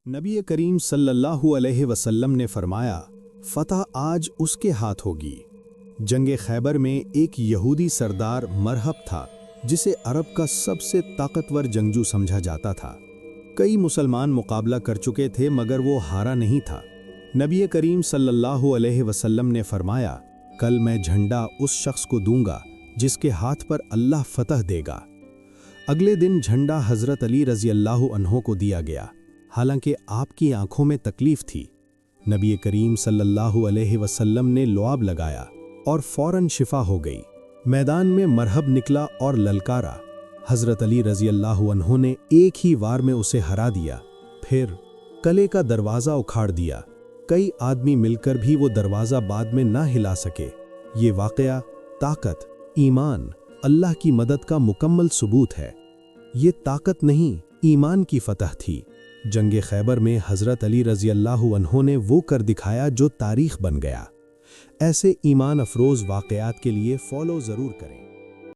नबी करीम सल्लल्लाहु अलैहि वसल्लम ने फरमाया, फ़तह आज उसके हाथ होगी। जंग खैबर में एक यहूदी सरदार मरहब था, जिसे अरब का सबसे ताकतवर जंगजू समझा जाता था। कई मुसलमान मुकाबला कर चुके थे मगर वो हारा नहीं था। नबी करीम सल्लल्लाहु अलैहि वसल्लम ने फरमाया, कल मैं झंडा उस शख्स को दूंगा जिसके हाथ पर अल्लाह फतह देगा। अगले दिन झंडा हज़रत अली रज़ी अल्लाहु अन्हो को दिया गया। हालांकि आपकी आंखों में तकलीफ थी। नबी करीम सल्लल्लाहु अलैहि वसल्लम ने लुआब लगाया और फौरन शिफा हो गई। मैदान में मरहब निकला और ललकारा। हज़रत अली रज़ी अल्लाहु अन्हो ने एक ही वार में उसे हरा दिया। फिर कले का दरवाज़ा उखाड़ दिया। कई आदमी मिलकर भी वो दरवाज़ा बाद में ना हिला सके। ये वाक़या ताकत, ईमान, अल्लाह की मदद का मुकम्मल सबूत है। ये ताकत नहीं, ईमान की फतह थी। जंग खैबर में हज़रत अली रज़ी अल्लाहु अन्हो ने वो कर दिखाया जो तारीख़ बन गया। ऐसे ईमान अफरोज़ वाक़यात के लिए फॉलो ज़रूर करें।